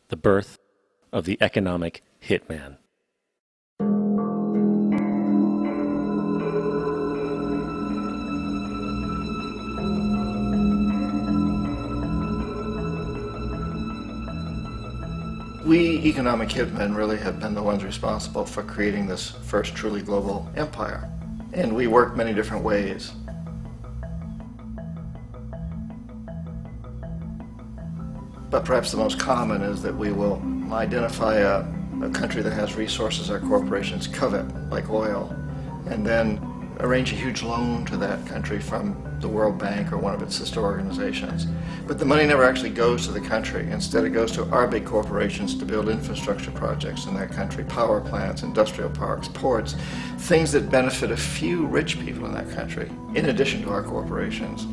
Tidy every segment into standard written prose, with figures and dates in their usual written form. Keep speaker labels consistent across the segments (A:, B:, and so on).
A: the birth of the economic hitman.
B: We economic hitmen really have been the ones responsible for creating this first truly global empire. And we work many different ways. But perhaps the most common is that we will identify a country that has resources our corporations covet, like oil, and then arrange a huge loan to that country from the World Bank or one of its sister organizations. But the money never actually goes to the country. Instead, it goes to our big corporations to build infrastructure projects in that country, power plants, industrial parks, ports, things that benefit a few rich people in that country, in addition to our corporations,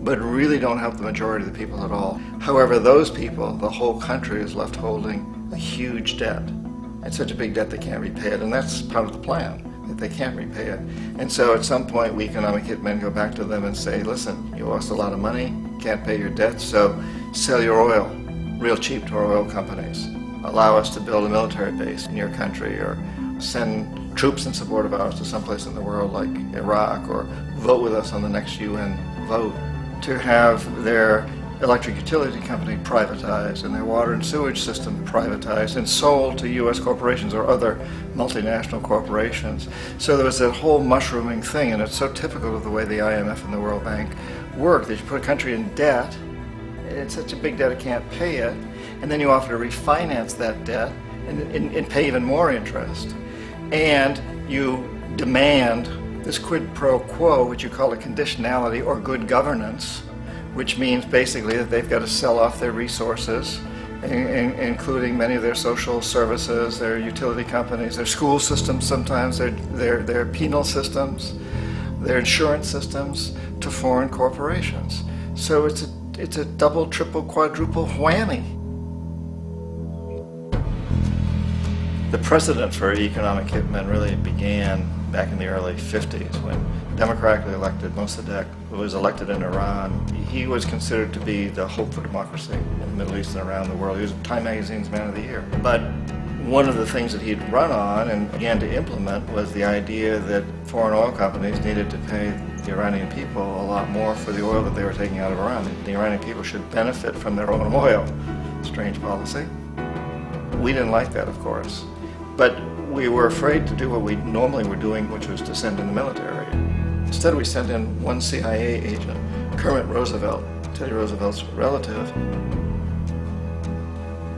B: but really don't help the majority of the people at all. However, those people, the whole country is left holding a huge debt. It's such a big debt they can't repay it, and that's part of the plan, that they can't repay it. And so at some point, we economic hitmen go back to them and say, listen, you owe us a lot of money, can't pay your debt, so sell your oil real cheap to our oil companies. Allow us to build a military base in your country, or send troops in support of ours to someplace in the world like Iraq, or vote with us on the next UN vote. To have their electric utility company privatized and their water and sewage system privatized and sold to U.S. corporations or other multinational corporations. So there was that whole mushrooming thing, and it's so typical of the way the IMF and the World Bank work, that you put a country in debt, it's such a big debt it can't pay it, and then you offer to refinance that debt and pay even more interest. And you demand this quid pro quo, which you call a conditionality or good governance, which means basically that they've got to sell off their resources, including many of their social services, their utility companies, their school systems sometimes, their penal systems, their insurance systems, to foreign corporations. So it's a double, triple, quadruple whammy. The precedent for economic hitmen really began back in the early 50s when democratically elected Mossadegh, who was elected in Iran. He was considered to be the hope for democracy in the Middle East and around the world. He was Time Magazine's Man of the Year. But one of the things that he'd run on and began to implement was the idea that foreign oil companies needed to pay the Iranian people a lot more for the oil that they were taking out of Iran. The Iranian people should benefit from their own oil. Strange policy. We didn't like that, of course. But we were afraid to do what we normally were doing, which was to send in the military. Instead, we sent in one CIA agent, Kermit Roosevelt, Teddy Roosevelt's relative.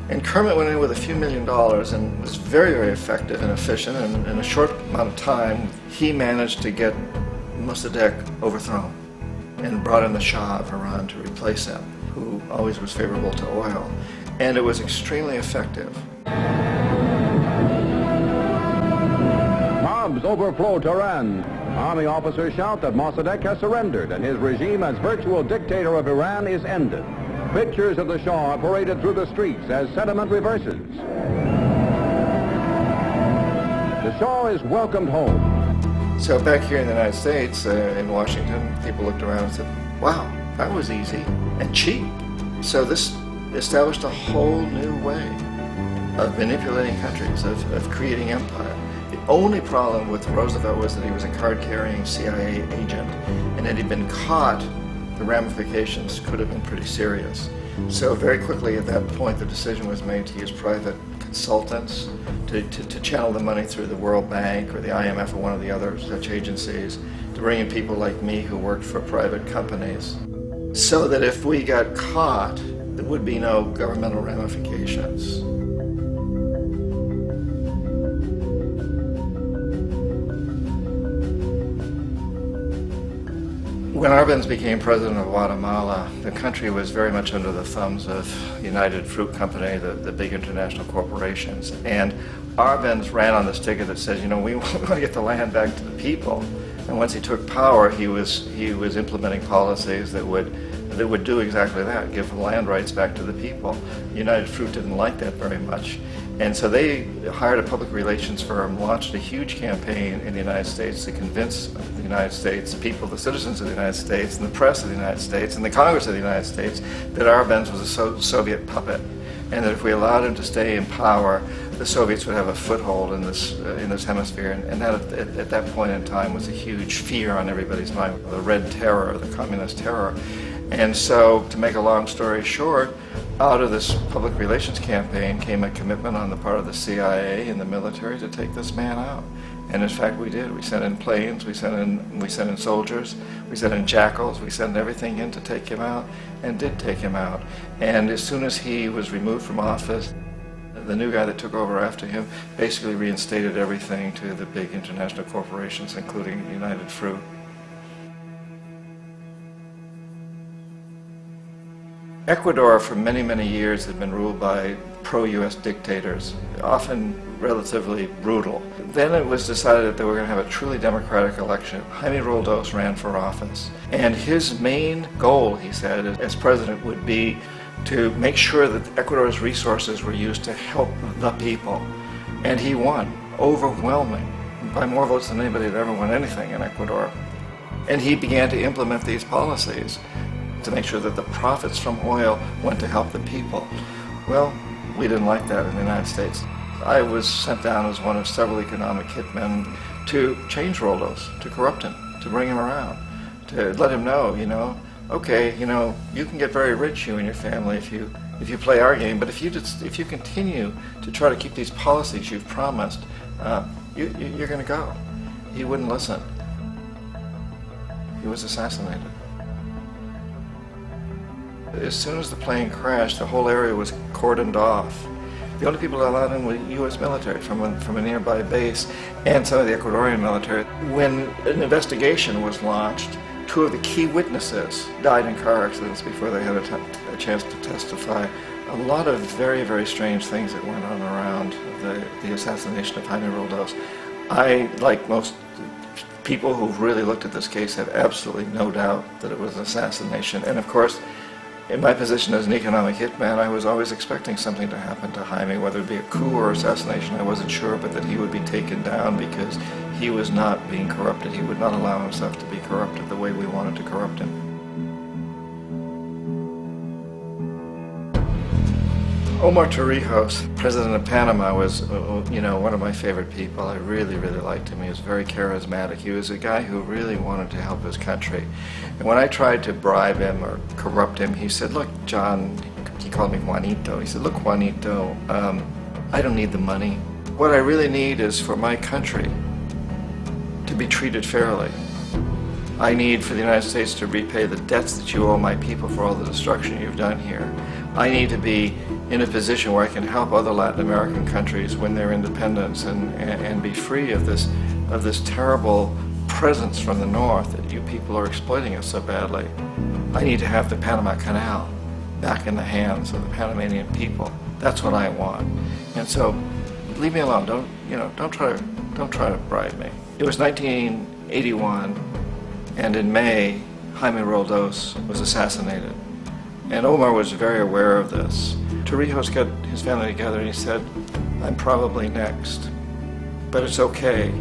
B: And Kermit went in with a few $1 million and was very, very effective and efficient. And in a short amount of time, he managed to get Mossadegh overthrown and brought in the Shah of Iran to replace him, who always was favorable to oil. And it was extremely effective.
C: Mobs overflow Tehran. Army officers shout that Mossadegh has surrendered and his regime as virtual dictator of Iran is ended. Pictures of the Shah are paraded through the streets as sentiment reverses. The Shah is welcomed home.
B: So back here in the United States, in Washington, people looked around and said, wow, that was easy and cheap. So this established a whole new way of manipulating countries, of creating empire. The only problem with Roosevelt was that he was a card-carrying CIA agent, and had he been caught, the ramifications could have been pretty serious. So very quickly at that point, the decision was made to use private consultants to channel the money through the World Bank or the IMF or one of the other such agencies, to bring in people like me who worked for private companies, so that if we got caught, there would be no governmental ramifications. When Arbenz became president of Guatemala, the country was very much under the thumbs of United Fruit Company, the big international corporations. And Arbenz ran on this ticket that says, you know, we want to get the land back to the people. And once he took power, he was implementing policies that would do exactly that, give land rights back to the people. United Fruit didn't like that very much. And so they hired a public relations firm, launched a huge campaign in the United States to convince the United States people, the citizens of the United States, and the press of the United States, and the Congress of the United States, that Arbenz was a Soviet puppet, and that if we allowed him to stay in power, the Soviets would have a foothold in this hemisphere, and that at that point in time was a huge fear on everybody's mind, the Red Terror, the Communist terror. And so, to make a long story short, out of this public relations campaign came a commitment on the part of the CIA and the military to take this man out. And in fact, we did. We sent in planes, we sent in soldiers, we sent in jackals, we sent everything in to take him out, and did take him out. And as soon as he was removed from office, the new guy that took over after him basically reinstated everything to the big international corporations, including United Fruit. Ecuador for many, many years had been ruled by pro-US dictators, often relatively brutal. Then it was decided that they were going to have a truly democratic election. Jaime Roldos ran for office, and his main goal, he said, as president would be to make sure that Ecuador's resources were used to help the people. And he won, overwhelming, by more votes than anybody had ever won anything in Ecuador. And he began to implement these policies to make sure that the profits from oil went to help the people. Well, we didn't like that in the United States. I was sent down as one of several economic hitmen to change Roldos, to corrupt him, to bring him around, to let him know, okay, you can get very rich, you and your family, if you play our game, but if you continue to try to keep these policies you've promised, you're going to go. He wouldn't listen. He was assassinated. As soon as the plane crashed, the whole area was cordoned off. The only people allowed in were U.S. military from a nearby base and some of the Ecuadorian military. When an investigation was launched, two of the key witnesses died in car accidents before they had a chance to testify. A lot of very, very strange things that went on around the assassination of Jaime Roldos. I, like most people who've really looked at this case, have absolutely no doubt that it was an assassination. And of course, in my position as an economic hitman, I was always expecting something to happen to Jaime, whether it be a coup or assassination, I wasn't sure, but that he would be taken down because he was not being corrupted. He would not allow himself to be corrupted the way we wanted to corrupt him. Omar Torrijos, president of Panama, was one of my favorite people. I really, really liked him. He was very charismatic. He was a guy who really wanted to help his country. And when I tried to bribe him or corrupt him, he said, look, John, he called me Juanito. He said, look, Juanito, I don't need the money. What I really need is for my country to be treated fairly. I need for the United States to repay the debts that you owe my people for all the destruction you've done here. I need to be in a position where I can help other Latin American countries win their independence and be free of this terrible presence from the north that you people are exploiting us so badly. I need to have the Panama Canal back in the hands of the Panamanian people. That's what I want. And so, leave me alone. Don't try to bribe me. It was 1981, and in May, Jaime Roldos was assassinated. And Omar was very aware of this. Torrijos got his family together and he said, I'm probably next, but it's okay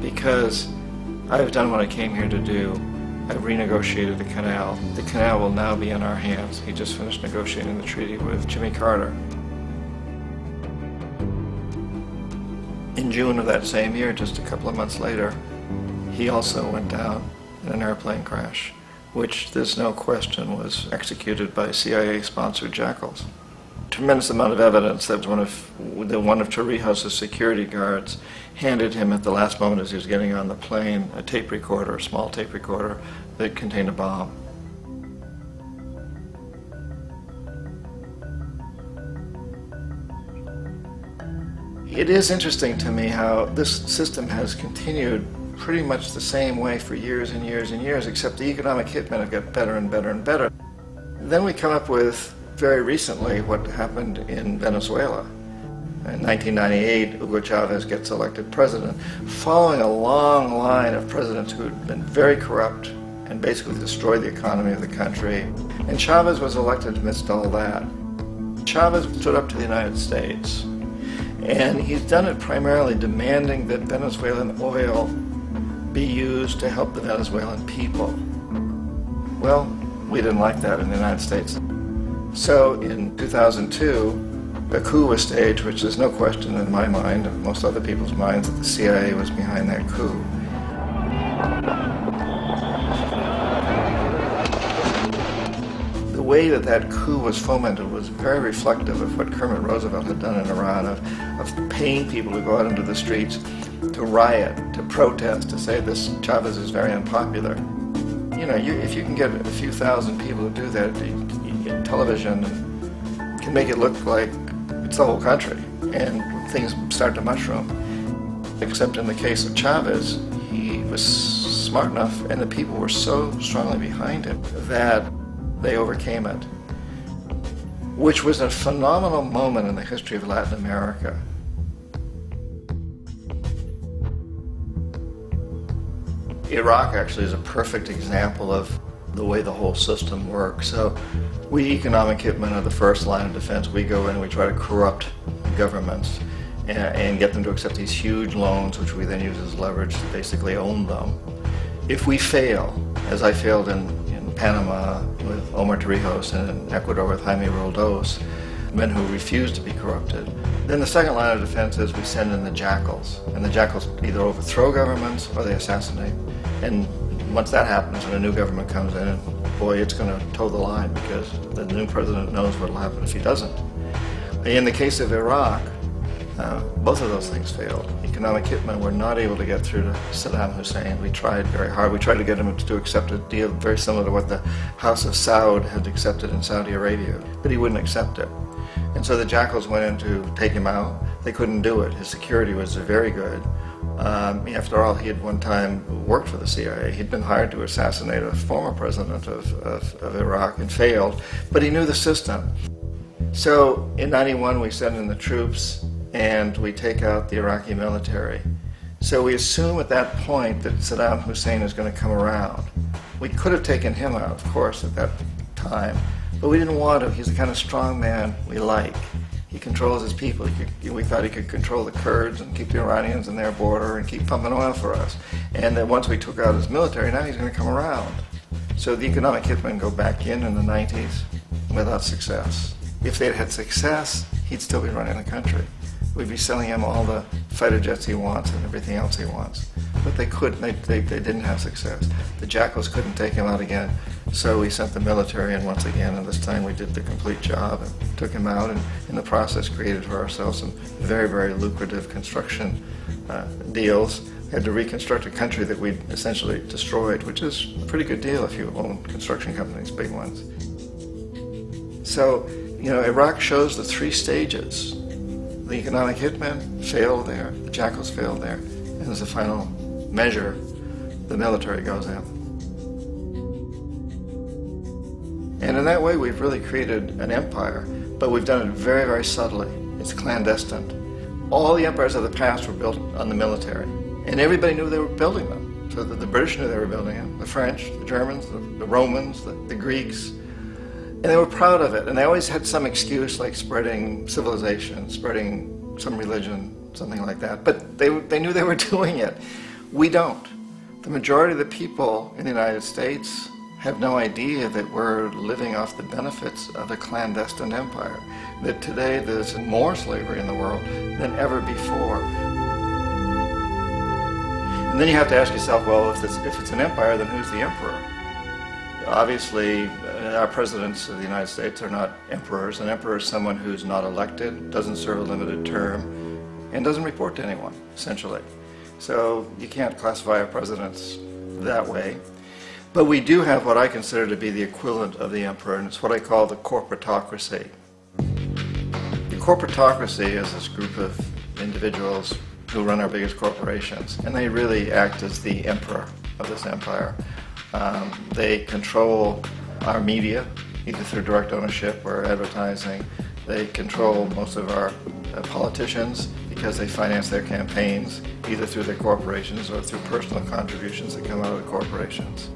B: because I've done what I came here to do. I've renegotiated the canal. The canal will now be in our hands. He just finished negotiating the treaty with Jimmy Carter. In June of that same year, just a couple of months later, he also went down in an airplane crash, which there's no question was executed by CIA-sponsored jackals. Tremendous amount of evidence that one of Torrijos' security guards handed him at the last moment as he was getting on the plane a tape recorder, a small tape recorder that contained a bomb. It is interesting to me how this system has continued pretty much the same way for years and years and years, except the economic hitmen have got better and better and better. Then we come up with, very recently, what happened in Venezuela. In 1998, Hugo Chavez gets elected president, following a long line of presidents who had been very corrupt and basically destroyed the economy of the country. And Chavez was elected amidst all that. Chavez stood up to the United States, and he's done it primarily demanding that Venezuelan oil be used to help the Venezuelan people. Well, we didn't like that in the United States. So in 2002, a coup was staged, which there's no question in my mind, and most other people's minds, that the CIA was behind that coup. The way that that coup was fomented was very reflective of what Kermit Roosevelt had done in Iran, of paying people to go out into the streets, to riot, to protest, to say this Chavez is very unpopular. You know, if you can get a few thousand people to do that, television can make it look like it's the whole country, and things start to mushroom. Except in the case of Chavez, he was smart enough, and the people were so strongly behind him that they overcame it, which was a phenomenal moment in the history of Latin America. Iraq actually is a perfect example of the way the whole system works. So we economic hitmen are the first line of defense. We go in and we try to corrupt governments and get them to accept these huge loans, which we then use as leverage to basically own them. If we fail, as I failed in Panama with Omar Torrijos and in Ecuador with Jaime Roldos, men who refuse to be corrupted, then the second line of defense is we send in the jackals. And the jackals either overthrow governments or they assassinate. And once that happens, when a new government comes in, boy, it's going to toe the line, because the new president knows what will happen if he doesn't. In the case of Iraq, both of those things failed. Economic hitmen were not able to get through to Saddam Hussein. We tried very hard. We tried to get him to accept a deal very similar to what the House of Saud had accepted in Saudi Arabia, but he wouldn't accept it. And so the jackals went in to take him out. They couldn't do it. His security was very good. After all, he had one time worked for the CIA. He'd been hired to assassinate a former president of Iraq and failed, but he knew the system. So in '91, we send in the troops and we take out the Iraqi military. So we assume at that point that Saddam Hussein is going to come around. We could have taken him out, of course, at that time, but we didn't want to. He's the kind of strong man we like. He controls his people. We thought he could control the Kurds and keep the Iranians in their border and keep pumping oil for us. And then once we took out his military, now he's going to come around. So the economic hitmen go back in the 90s without success. If they'd had success, he'd still be running the country. We'd be selling him all the fighter jets he wants and everything else he wants. But they couldn't. They didn't have success. The jackals couldn't take him out again, so we sent the military in once again, and this time we did the complete job and took him out, and in the process created for ourselves some very, very lucrative construction deals. We had to reconstruct a country that we'd essentially destroyed, which is a pretty good deal if you own construction companies, big ones. So, you know, Iraq shows the three stages. The economic hitmen failed there, the jackals failed there, and as a final measure, the military goes in. And in that way, we've really created an empire, but we've done it very, very subtly. It's clandestine. All the empires of the past were built on the military, and everybody knew they were building them. So the British knew they were building them, the French, the Germans, the Romans, the Greeks. And they were proud of it, and they always had some excuse, like spreading civilization, spreading some religion, something like that. But they knew they were doing it. We don't. The majority of the people in the United States have no idea that we're living off the benefits of a clandestine empire, that today there's more slavery in the world than ever before. And then you have to ask yourself, well, if it's an empire, then who's the emperor? Obviously, our presidents of the United States are not emperors. An emperor is someone who's not elected, doesn't serve a limited term, and doesn't report to anyone, essentially. So you can't classify our presidents that way. But we do have what I consider to be the equivalent of the emperor, and it's what I call the corporatocracy. The corporatocracy is this group of individuals who run our biggest corporations, and they really act as the emperor of this empire. They control our media, either through direct ownership or advertising. They control most of our politicians because they finance their campaigns, either through their corporations or through personal contributions that come out of the corporations.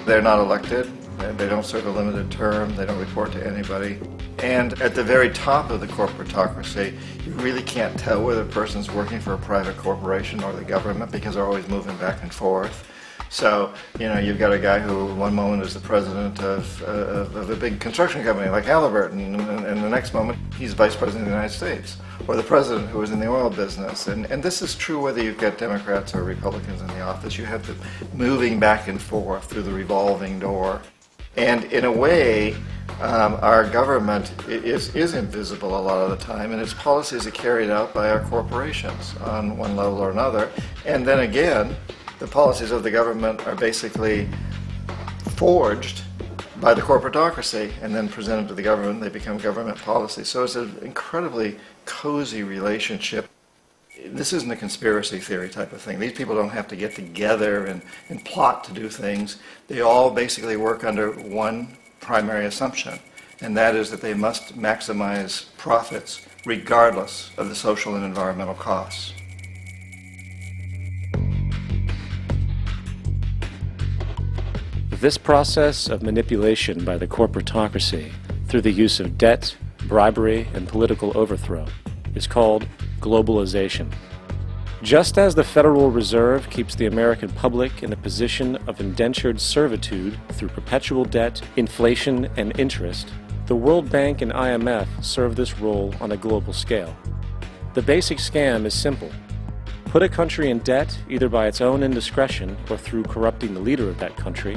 B: They're not elected, they don't serve a limited term, they don't report to anybody. And at the very top of the corporatocracy, you really can't tell whether a person's working for a private corporation or the government because they're always moving back and forth. So, you've got a guy who one moment is the president of a big construction company like Halliburton, and the next moment he's vice president of the United States, or the president who is in the oil business. And this is true whether you've got Democrats or Republicans in the office. You have the moving back and forth through the revolving door. And in a way, our government is invisible a lot of the time, and its policies are carried out by our corporations on one level or another. And then again, the policies of the government are basically forged by the corporatocracy and then presented to the government. They become government policies. So it's an incredibly cozy relationship. This isn't a conspiracy theory type of thing. These people don't have to get together and plot to do things. They all basically work under one primary assumption, and that is that they must maximize profits regardless of the social and environmental costs.
A: This process of manipulation by the corporatocracy through the use of debt, bribery, and political overthrow is called globalization. Just as the Federal Reserve keeps the American public in a position of indentured servitude through perpetual debt, inflation, and interest, the World Bank and IMF serve this role on a global scale. The basic scam is simple. Put a country in debt either by its own indiscretion or through corrupting the leader of that country,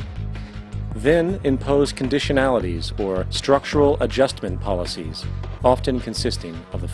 A: then impose conditionalities or structural adjustment policies, often consisting of the